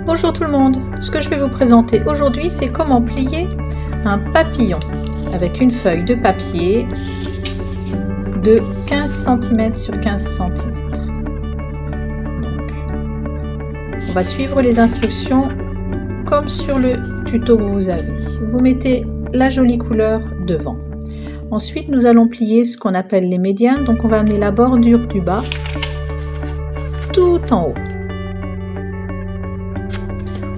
Bonjour tout le monde, ce que je vais vous présenter aujourd'hui c'est comment plier un papillon avec une feuille de papier de 15 cm sur 15 cm. Donc, on va suivre les instructions comme sur le tuto que vous avez. Vous mettez la jolie couleur devant. Ensuite nous allons plier ce qu'on appelle les médianes, donc on va amener la bordure du bas tout en haut.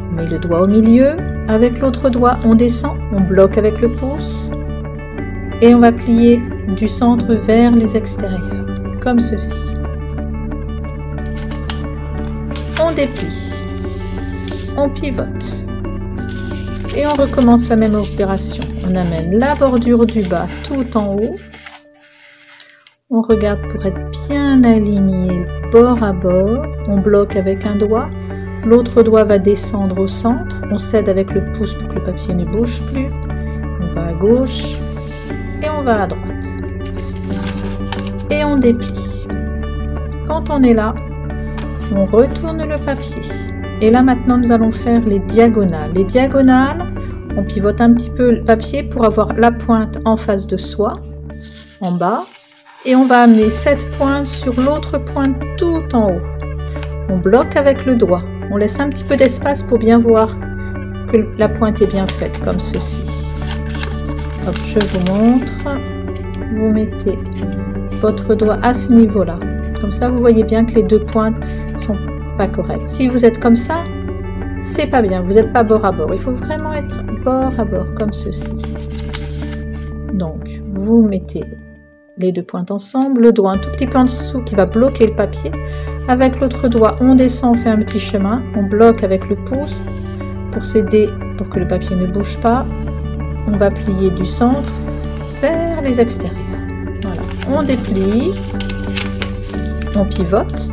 On met le doigt au milieu, avec l'autre doigt on descend, on bloque avec le pouce et on va plier du centre vers les extérieurs, comme ceci. On déplie, on pivote et on recommence la même opération. On amène la bordure du bas tout en haut, on regarde pour être bien aligné bord à bord, on bloque avec un doigt. L'autre doigt va descendre au centre, on cède avec le pouce pour que le papier ne bouge plus. On va à gauche et on va à droite. Et on déplie. Quand on est là, on retourne le papier. Et là maintenant nous allons faire les diagonales. Les diagonales, on pivote un petit peu le papier pour avoir la pointe en face de soi, en bas. Et on va amener cette pointe sur l'autre pointe tout en haut. On bloque avec le doigt. On laisse un petit peu d'espace pour bien voir que la pointe est bien faite, comme ceci. Hop, je vous montre. Vous mettez votre doigt à ce niveau-là. Comme ça, vous voyez bien que les deux pointes sont pas correctes. Si vous êtes comme ça, c'est pas bien. Vous n'êtes pas bord à bord. Il faut vraiment être bord à bord, comme ceci. Donc, vous mettez les deux pointes ensemble, le doigt un tout petit peu en dessous qui va bloquer le papier. Avec l'autre doigt, on descend, on fait un petit chemin, on bloque avec le pouce pour s'aider, pour que le papier ne bouge pas. On va plier du centre vers les extérieurs. Voilà, on déplie, on pivote.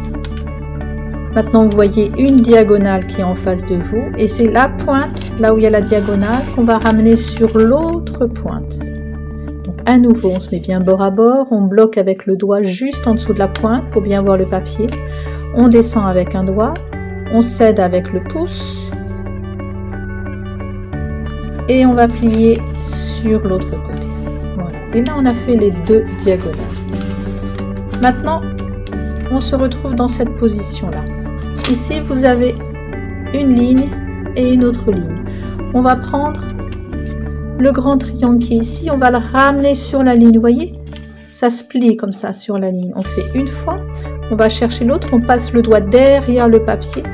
Maintenant, vous voyez une diagonale qui est en face de vous et c'est la pointe, là où il y a la diagonale, qu'on va ramener sur l'autre pointe. À nouveau, on se met bien bord à bord, on bloque avec le doigt juste en dessous de la pointe pour bien voir le papier. On descend avec un doigt, on cède avec le pouce et on va plier sur l'autre côté. Voilà. Et là, on a fait les deux diagonales. Maintenant, on se retrouve dans cette position-là. Ici, vous avez une ligne et une autre ligne. On va prendre le grand triangle qui est ici, on va le ramener sur la ligne, vous voyez, ça se plie comme ça sur la ligne. On fait une fois, on va chercher l'autre, on passe le doigt derrière le papier,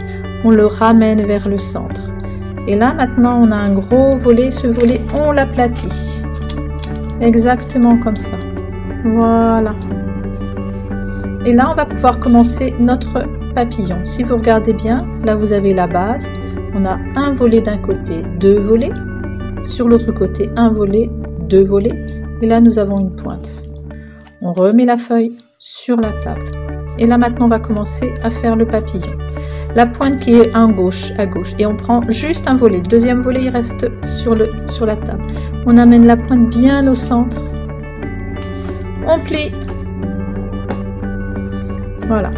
on le ramène vers le centre. Et là maintenant on a un gros volet, ce volet on l'aplatit, exactement comme ça. Voilà. Et là on va pouvoir commencer notre papillon. Si vous regardez bien, là vous avez la base, on a un volet d'un côté, deux volets. Sur l'autre côté, un volet, deux volets, et là nous avons une pointe. On remet la feuille sur la table. Et là maintenant on va commencer à faire le papillon. La pointe qui est à gauche, et on prend juste un volet. Le deuxième volet il reste sur la table. On amène la pointe bien au centre. On plie. Voilà.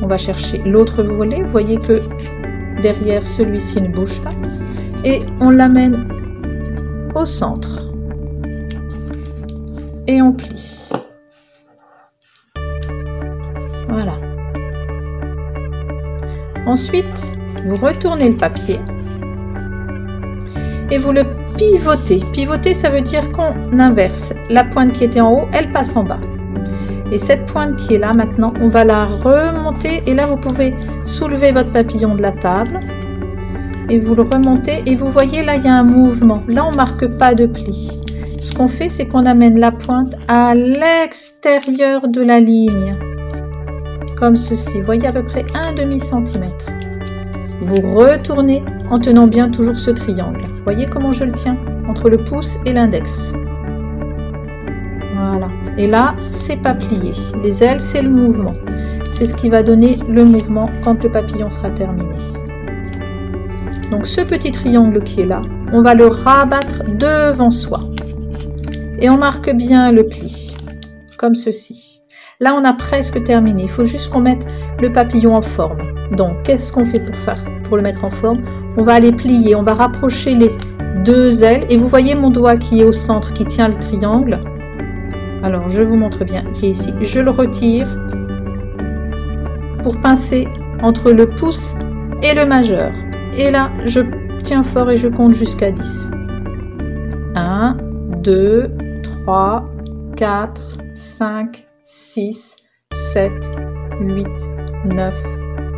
On va chercher l'autre volet. Vous voyez que derrière celui-ci ne bouge pas. Et on l'amène au centre et on plie. Voilà. Ensuite, vous retournez le papier et vous le pivotez. Pivoter, ça veut dire qu'on inverse. La pointe qui était en haut, elle passe en bas. Et cette pointe qui est là maintenant, on va la remonter et là vous pouvez soulever votre papillon de la table. Et vous le remontez et vous voyez là il y a un mouvement. Là on marque pas de pli. Ce qu'on fait c'est qu'on amène la pointe à l'extérieur de la ligne. Comme ceci. Vous voyez à peu près un demi-centimètre. Vous retournez en tenant bien toujours ce triangle. Vous voyez comment je le tiens? Entre le pouce et l'index. Voilà. Et là c'est pas plié. Les ailes c'est le mouvement. C'est ce qui va donner le mouvement quand le papillon sera terminé. Donc ce petit triangle qui est là, on va le rabattre devant soi. Et on marque bien le pli, comme ceci. Là, on a presque terminé. Il faut juste qu'on mette le papillon en forme. Donc, qu'est-ce qu'on fait pour le mettre en forme? On va aller plier, on va rapprocher les deux ailes. Et vous voyez mon doigt qui est au centre, qui tient le triangle. Alors, je vous montre bien, qui est ici. Je le retire pour pincer entre le pouce et le majeur. Et là, je tiens fort et je compte jusqu'à 10. 1, 2, 3, 4, 5, 6, 7, 8, 9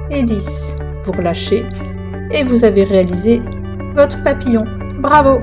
et 10. Vous relâchez et vous avez réalisé votre papillon. Bravo!